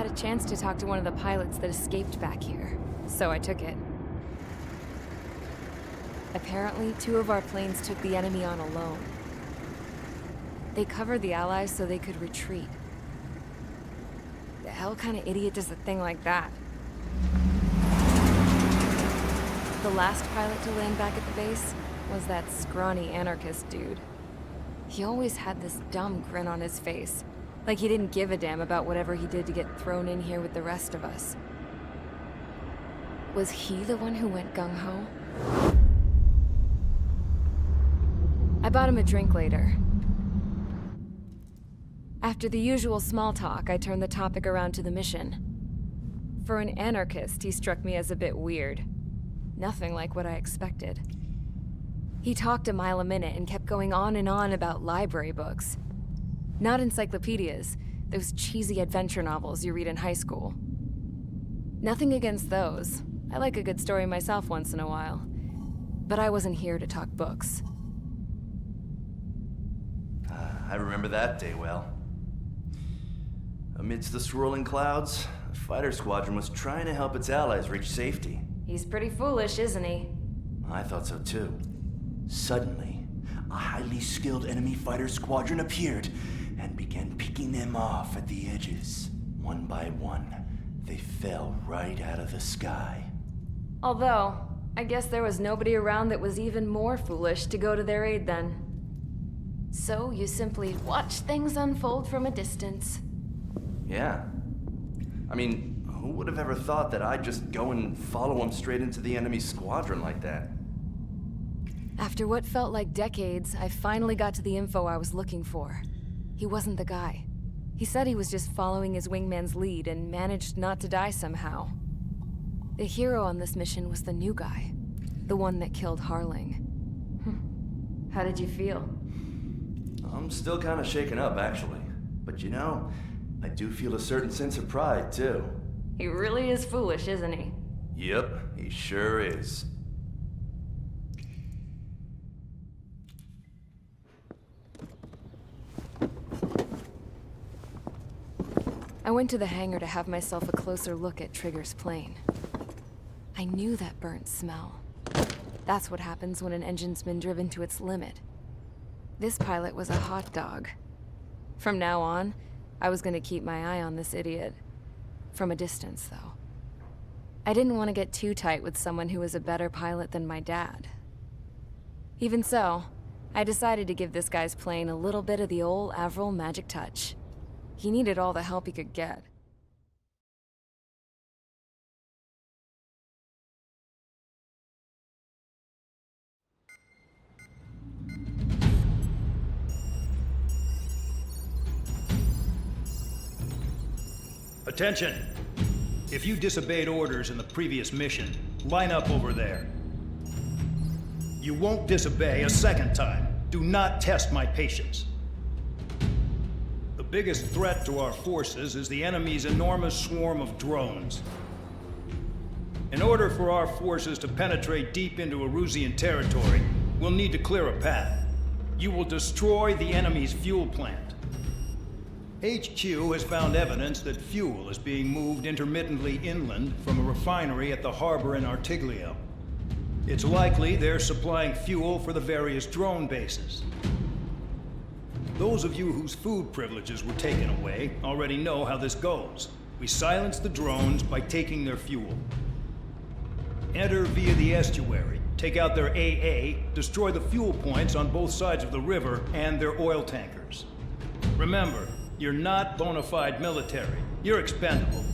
had a chance to talk to one of the pilots that escaped back here, so I took it. Apparently, 2 of our planes took the enemy on alone. They covered the Allies so they could retreat. The hell kind of idiot does a thing like that? The last pilot to land back at the base was that scrawny anarchist dude. He always had this dumb grin on his face, like he didn't give a damn about whatever he did to get thrown in here with the rest of us. Was he the one who went gung-ho? I bought him a drink later. After the usual small talk, I turned the topic around to the mission. For an anarchist, he struck me as a bit weird. Nothing like what I expected. He talked a mile a minute and kept going on and on about library books. Not encyclopedias, those cheesy adventure novels you read in high school. Nothing against those. I like a good story myself once in a while. But I wasn't here to talk books. I remember that day well. Amidst the swirling clouds, a fighter squadron was trying to help its allies reach safety. He's pretty foolish, isn't he? I thought so too. Suddenly, a highly skilled enemy fighter squadron appeared and began picking them off at the edges. One by one, they fell right out of the sky. Although, I guess there was nobody around that was even more foolish to go to their aid then. So you simply watch things unfold from a distance. Yeah. I mean, who would have ever thought that I'd just go and follow him straight into the enemy squadron like that? After what felt like decades, I finally got to the info I was looking for. He wasn't the guy. He said he was just following his wingman's lead and managed not to die somehow. The hero on this mission was the new guy. The one that killed Harling. How did you feel? I'm still kind of shaken up, actually. But you know, I do feel a certain sense of pride, too. He really is foolish, isn't he? Yep, he sure is. I went to the hangar to have myself a closer look at Trigger's plane. I knew that burnt smell. That's what happens when an engine's been driven to its limit. This pilot was a hot dog. From now on, I was going to keep my eye on this idiot. From a distance, though. I didn't want to get too tight with someone who was a better pilot than my dad. Even so, I decided to give this guy's plane a little bit of the old Avril magic touch. He needed all the help he could get. Attention! If you disobeyed orders in the previous mission, line up over there. You won't disobey a second time. Do not test my patience. The biggest threat to our forces is the enemy's enormous swarm of drones. In order for our forces to penetrate deep into Erusian territory, we'll need to clear a path. You will destroy the enemy's fuel plant. HQ has found evidence that fuel is being moved intermittently inland from a refinery at the harbor in Artiglio. It's likely they're supplying fuel for the various drone bases. Those of you whose food privileges were taken away already know how this goes. We silence the drones by taking their fuel. Enter via the estuary, take out their AA, destroy the fuel points on both sides of the river and their oil tankers. Remember, you're not bona fide military. You're expendable.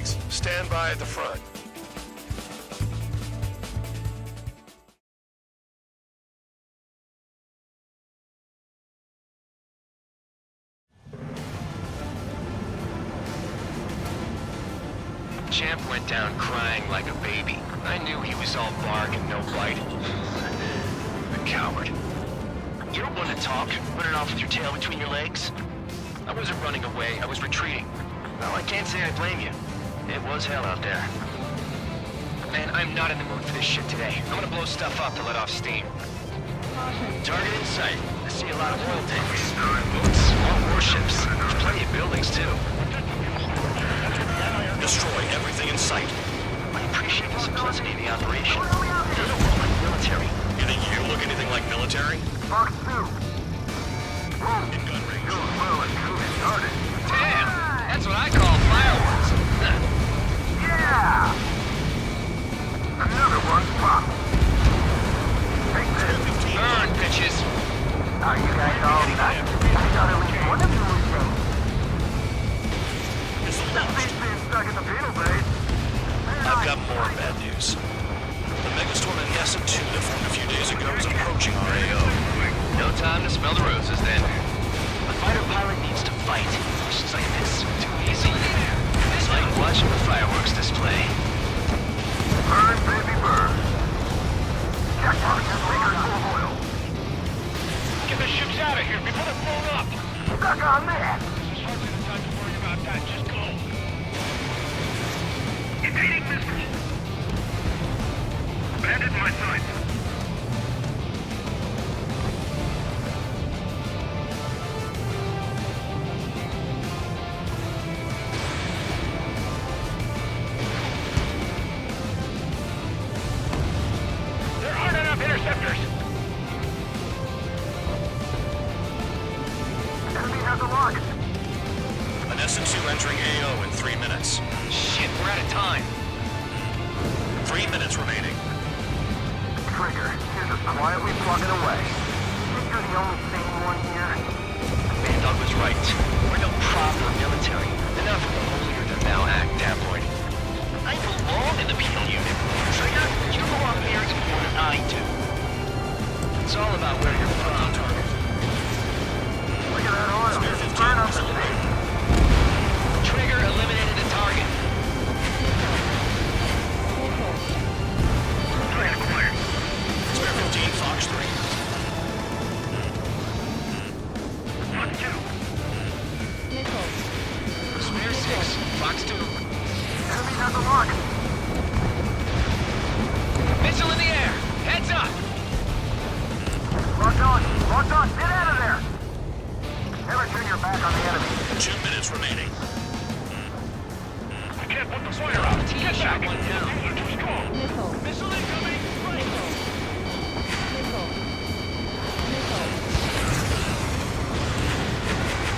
please. Stand by at the front. Champ went down crying like a baby. I knew he was all bark and no bite. A coward. You don't want to talk, running off with your tail between your legs? I wasn't running away, I was retreating. Well, I can't say I blame you. It was hell out there. Man, I'm not in the mood for this shit today. I'm gonna blow stuff up to let off steam. Target in sight. I see a lot of oil tanks. Boats, more warships. There's plenty of buildings, too. Destroy everything in sight. I appreciate the simplicity of the operation. It doesn't look like military. You think you look anything like military? Fox 2. In gun range. Damn! That's what I call fireworks. Yeah! Another one popped. Take this. Burn, bitches! Are you guys all nuts? I thought at least one of you was safe. That thing's being stuck in the penal base. I've got more bad news. The megastorm in Nessa 2 that formed a few days ago is approaching our AO. No time to smell the roses, then. A fighter pilot needs to fight. Missions like this, too easy. It's like watching the fireworks display. Burn, baby, burn. Check on your leaker full of oil. Get the ships out of here before they're blown up! Stuck on that. There's hardly the time to worry about that, just go. Evading missiles. Bandit in my sights. There aren't enough interceptors! Enemy has a lock. An S2 entering AO in 3 minutes. Shit, we're out of time. 3 minutes remaining. Trigger, you're just quietly plugging away. Think you're the only sane one here? Bandog was right. We're no proper military. Enough of the holier-than-thou act, tabloid. I belong in the penal unit. Trigger, you belong here even more than I do. It's all about where you're from. Look at that oil. Burn up the thing. Trigger eliminated the target. Spare 15, Fox 3. Fox 2. Spare 6, Fox 2. Enemy has a lock. Missile in the air. Heads up. Locked on. Locked on. Get out of there. Never turn your back on the enemy. 2 minutes remaining. I can't put the fire out. Get back. One down. Too strong. Missile incoming.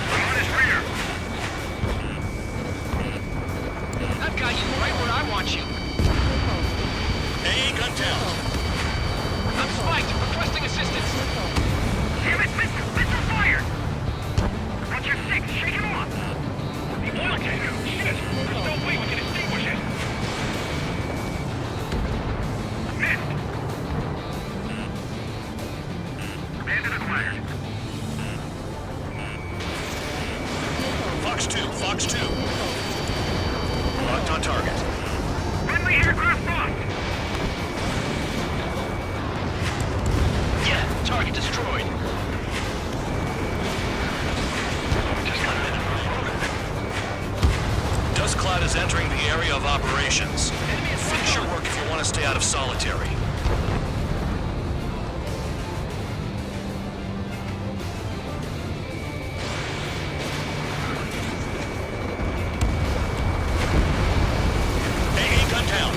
I'm on his rear. I've got you right where I want you. AA gun down. I'm spiked. Requesting assistance. Damn it, missile fired. Watch your 6. Shake him off. The oil tank. Shit. There's no way we can extinguish it. Missed. Bandit acquired. Fox 2, Fox 2. Locked on target. Friendly aircraft lost. Yeah, target destroyed. Dust cloud is entering the area of operations. Finish your work if you want to stay out of solitary. AA gun down.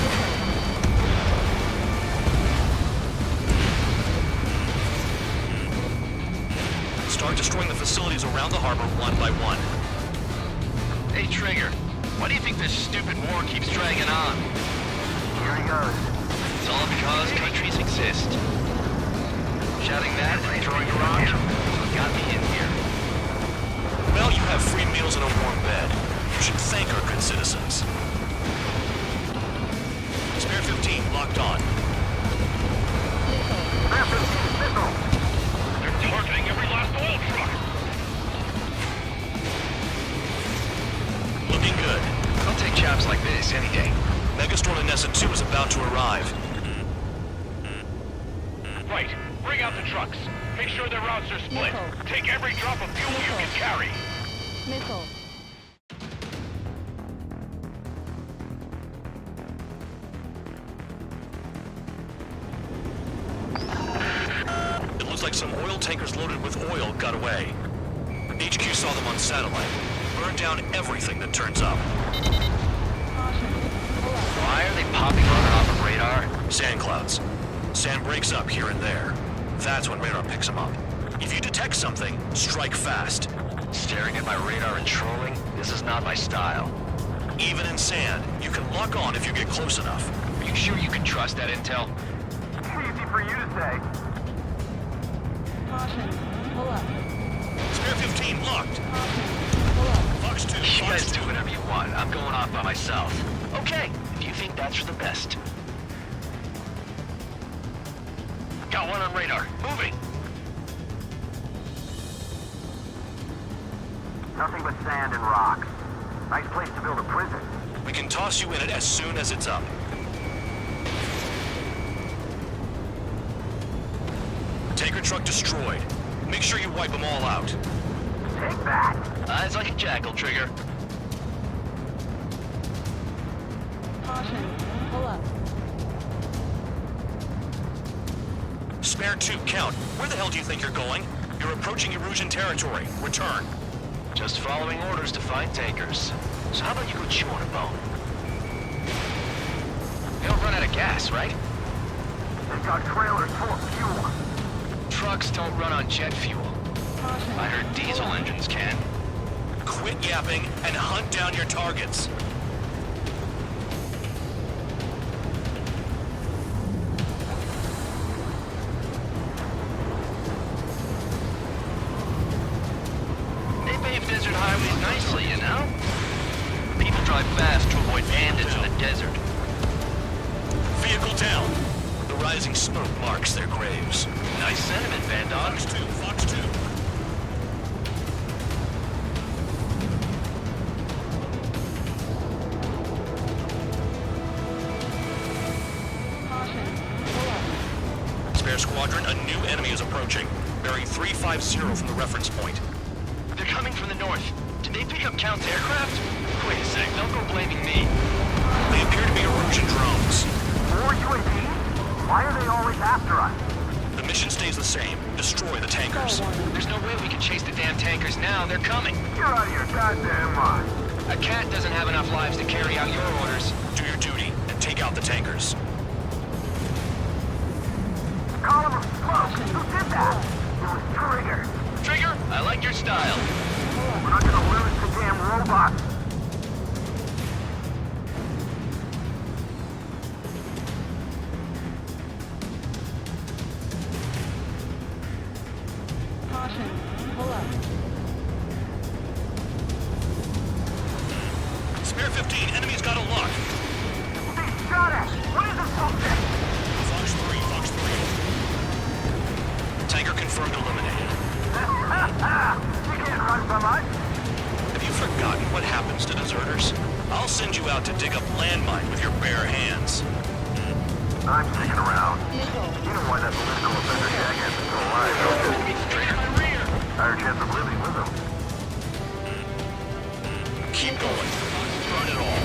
Start destroying the facilities around the harbor one by one. Hey, Trigger. Why do you think this stupid war keeps dragging on? Here he goes. It's all because countries exist. Shouting that and throwing a rock is what got me in here. Well, you have free meals and a warm bed. You should thank our good citizens. Spare 15 locked on. Spare 15 missile. They're targeting every last oil truck. Looking good. I'll take jobs like this any day. Megastorm and Nessa 2 is about to arrive. Right. Bring out the trucks. Make sure their routes are split. Take every drop of fuel you can carry. Missile. It looks like some oil tankers loaded with oil got away. HQ saw them on satellite. Burned down everything that turns up. Why are they popping on and off of radar? Sand clouds. Sand breaks up here and there. That's when radar picks them up. If you detect something, strike fast. Staring at my radar and trolling? This is not my style. Even in sand, you can lock on if you get close enough. Are you sure you can trust that intel? Easy for you to say. Spare 15 locked. Fox 2, You guys Fox 2. do whatever you want. I'm going off by myself. Okay, if you think that's for the best. Got one on radar. Moving. Nothing but sand and rocks. Nice place to build a prison. We can toss you in it as soon as it's up. Tanker truck destroyed. Make sure you wipe them all out. Take that. Eyes like a jackal, Trigger. Spare 2, count. Where the hell do you think you're going? You're approaching Erusian territory. Return. Just following orders to find tankers. So how about you go chew on a bone? They don't run out of gas, right? They've got trailers full of fuel. Trucks don't run on jet fuel. I heard diesel engines can. Quit yapping and hunt down your targets. They pave desert highways nicely, you know? People drive fast to avoid bandits in the desert. Vehicle down. The rising smoke marks their graves. Nice sentiment, Bandog. Fox 2, Fox 2. Spare squadron, a new enemy is approaching. Bearing 350 from the reference point. They're coming from the north. Did they pick up Count's aircraft? Wait a sec, don't go blaming me. They appear to be Erusian drones. More UAVs? Why are they always after us? The mission stays the same. Destroy the tankers. There's no way we can chase the damn tankers now. They're coming. You're out of your goddamn mind. A cat doesn't have enough lives to carry out your orders. Do your duty and take out the tankers. Column of smoke. Who did that? It was Trigger. Trigger, I like your style. We're not gonna lose the damn robots. Spare 15, enemy's got a lock. They shot at. What is this bullshit? Fox 3, Fox 3. Tanker confirmed eliminated. You can't run from us. Have you forgotten what happens to deserters? I'll send you out to dig up landmine with your bare hands. I'm sticking around. You know why that political offender jackass is still alive, don't you? Trigger, my rear. Higher chance of living with him. Keep going. Burn it all.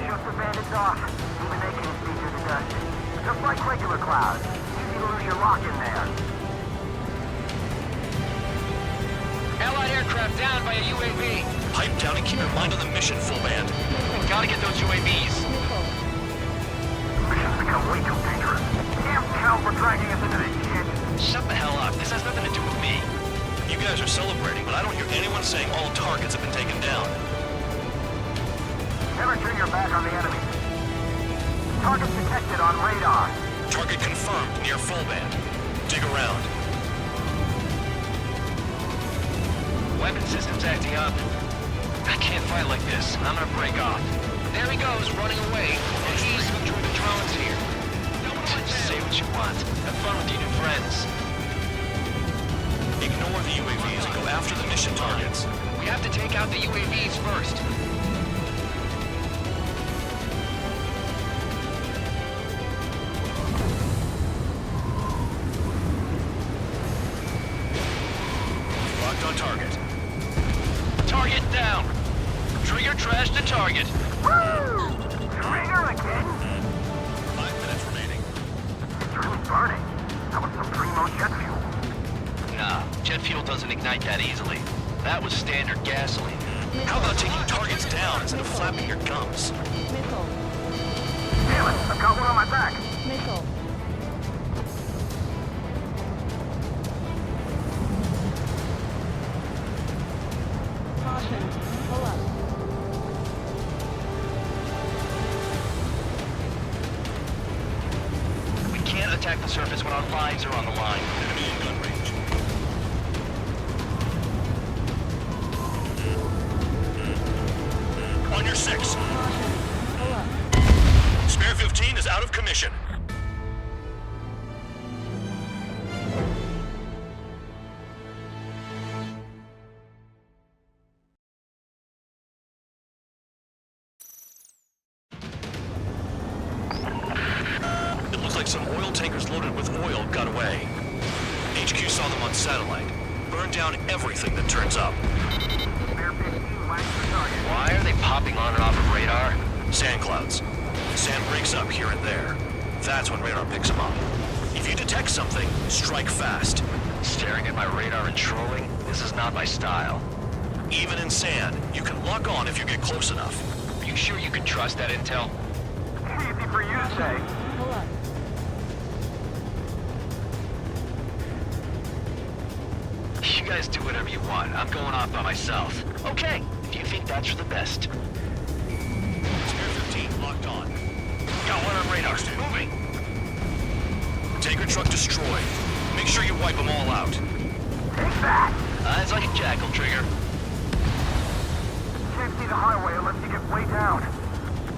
Shoot the bandits off. Even they can see through the dust. Just like regular clouds. Easy to lose your lock in there. Allied aircraft down by a UAV. Pipe down and keep your mind on the mission, full band. Gotta get those UAVs. Mission's become way too dangerous. Damn cow for dragging us into this shit. Shut the hell up. This has nothing to do with me. You guys are celebrating, but I don't hear anyone saying all targets have been taken down. Never turn your back on the enemy. Target detected on radar. Target confirmed near full band. Dig around. Weapon system's acting up. I can't fight like this. I'm gonna break off. There he goes, running away. And he's who drew the drones here. Say what you want. Have fun with your new friends. Ignore the UAVs and go after the mission targets. We have to take out the UAVs first. Locked on target. Target down. Trigger trashed the target. Woo! Trigger again? 5 minutes remaining. It's really burning. That was some primo jet fuel. Nah, jet fuel doesn't ignite that easily. That was standard gasoline. How about taking targets down instead of flapping your gums? Missile. Damn it, I've got one on my back. Missile. Caution. Pull up. We can't attack the surface when our lives are on the line. Enemy in gun range. On your 6. Caution. Pull up. Spare 15 is out of commission. It looks like some oil tankers loaded with oil got away. HQ saw them on satellite. Burned down everything that turns up. Spare 15 lags the target. Why are they popping on and off of radar? Sand clouds. Sand breaks up here and there. That's when radar picks them up. If you detect something, strike fast. Staring at my radar and trolling? This is not my style. Even in sand, you can lock on if you get close enough. Are you sure you can trust that intel? Easy for you to say. Pull up. You guys do whatever you want. I'm going off by myself. Okay, if you think that's for the best. Spare 15 locked on. Got one on radar. Moving. Tanker truck destroyed. Make sure you wipe them all out. Take that. Eyes like a jackal, Trigger. Can't see the highway unless you get way down.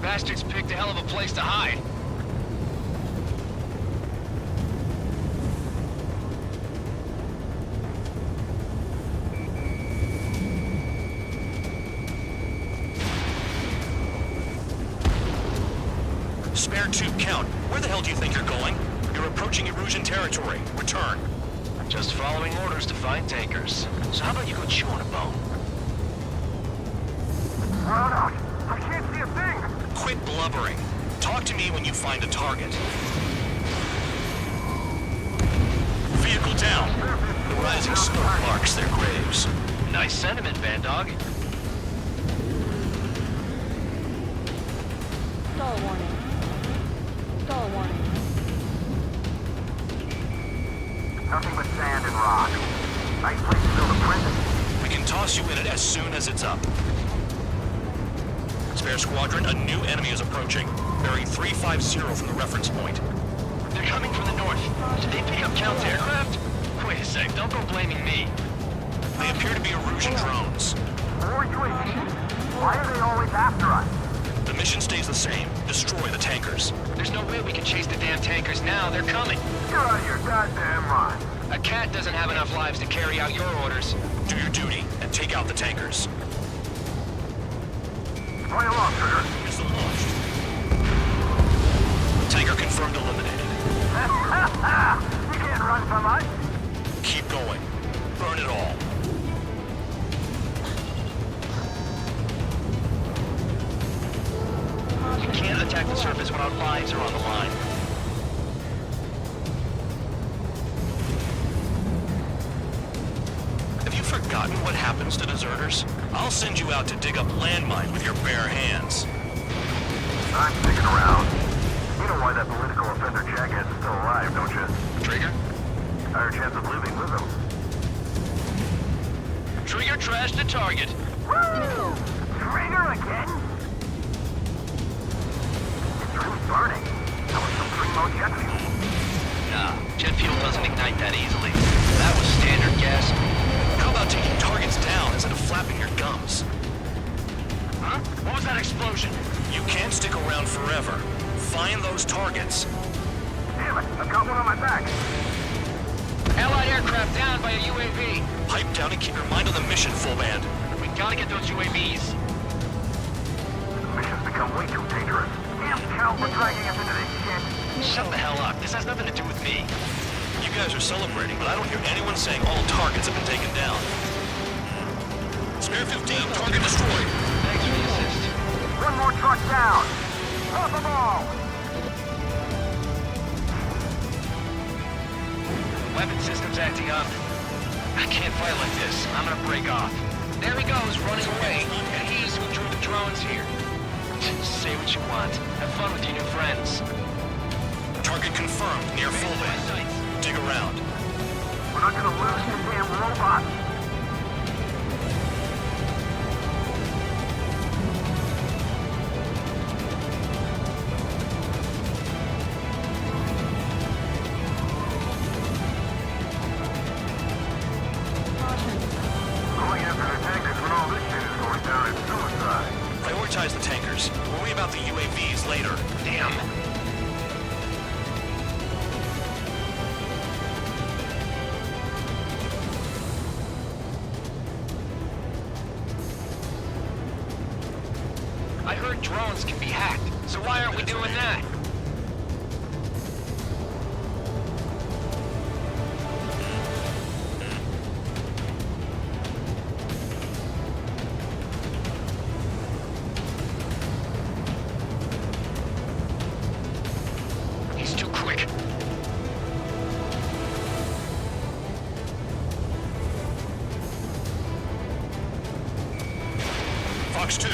Bastards picked a hell of a place to hide. Spare 2 count. Where the hell do you think you're going? You're approaching Erusian territory. Return. Just following orders to find tankers. So how about you go chew on a bone? Run out. I can't see a thing. Quit blubbering. Talk to me when you find a target. Vehicle down. The rising smoke marks their graves. Nice sentiment, Van Dog. Stall warning. Stall warning. Nothing but sand and rock. Nice place to build a prison. We can toss you in it as soon as it's up. Spare squadron, a new enemy is approaching. Bearing 350 from the reference point. They're coming from the north. Did they pick up Count's aircraft? Wait a sec, don't go blaming me. They appear to be Erusian drones. More UAVs? Why are they always after us? The mission stays the same. Destroy the tankers. There's no way we can chase the damn tankers now. They're coming. Get out of your goddamn mind. A cat doesn't have enough lives to carry out your orders. Do your duty and take out the tankers. Play along, Trigger. Missile launched. Tanker confirmed eliminated. You can't run from us. Keep going. Burn it all. We can't attack the surface when our lives are on the line. Have you forgotten what happens to deserters? I'll send you out to dig up landmine with your bare hands. I'm sticking around. You know why that political offender jackass is still alive, don't you? Trigger? Higher chance of living with him. Trigger trashed the target. Woo! Trigger again? It's really burning. That was some primo jet fuel. Nah, jet fuel doesn't ignite that easily. That was standard gas. How about taking targets down instead of flapping your gums? Huh? What was that explosion? You can't stick around forever. Find those targets. Damn it, I've got one on my back. Allied aircraft down by a UAV. Pipe down and keep your mind on the mission, full band. We gotta get those UAVs. Mission's become way too dangerous. Damn cow for dragging us into this shit. Shut the hell up. This has nothing to do with me. You guys are celebrating, but I don't hear anyone saying all targets have been taken down. Spare 15, target destroyed. Thanks for the assist. One more truck down. Pop them all. Weapon system's acting up. I can't fight like this. I'm gonna break off. There he goes, running away. And he's who drew the drones here. Say what you want. Have fun with your new friends. Target confirmed near full band. Dig around. We're not gonna lose the damn robot. Going after the tankers when all this shit is going down is suicide. Prioritize the tankers. Worry about the UAVs later. Damn. I heard drones can be hacked, so why aren't we doing that? He's too quick. Fox 2.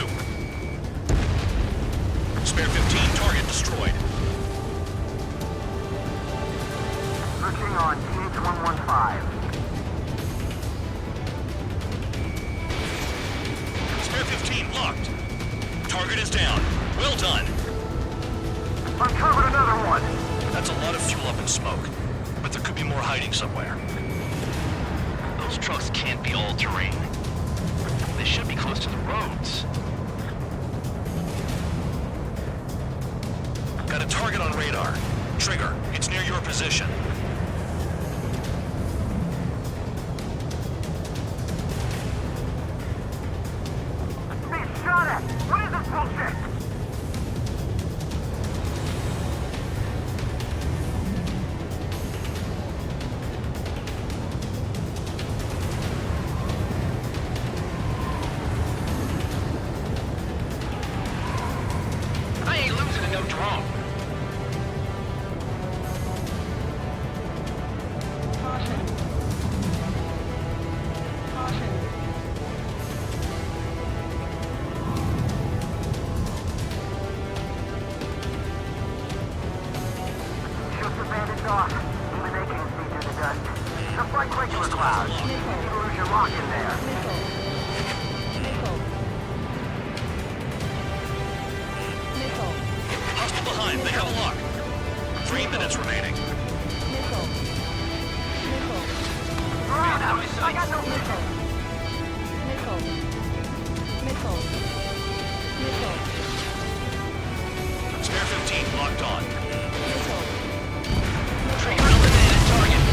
Spare 15, target destroyed. Searching on TH-115. Spare 15 locked. Target is down. Well done. Uncovered another one. That's a lot of fuel up in smoke. But there could be more hiding somewhere. Those trucks can't be all-terrain. They should be close to the roads. Got a target on radar. Trigger, it's near your position. Being shot at. What is this bullshit? I ain't losing to no drone. Just abandoned off. Even they can't see through the dust. Just like regular clouds. You lose your lock in there. Hostile behind, they have a lock. 3 minutes remaining. Around out. I got no vision. Spare 15 locked on. Trigger eliminated target.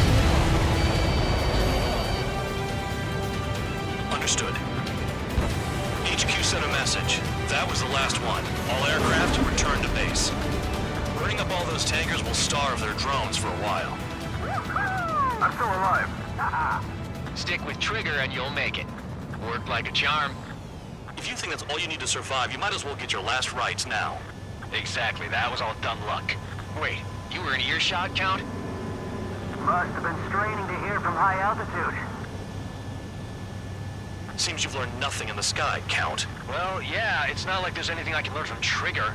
Understood. HQ sent a message. That was the last one. All aircraft return to base. Burning up all those tankers will starve their drones for a while. I'm still alive. Stick with Trigger and you'll make it. Worked like a charm. If you think that's all you need to survive, you might as well get your last rites now. Exactly, that was all dumb luck. Wait, you were in earshot, Count? Must have been straining to hear from high altitude. Seems you've learned nothing in the sky, Count. Well, yeah, it's not like there's anything I can learn from Trigger.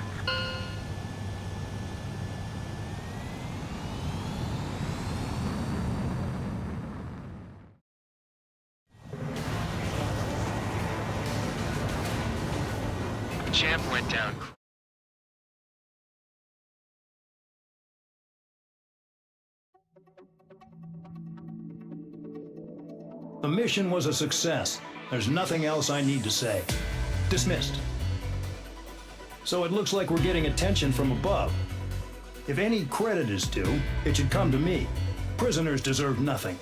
Champ went down. The mission was a success. There's nothing else I need to say. Dismissed. So it looks like we're getting attention from above. If any credit is due, it should come to me. Prisoners deserve nothing.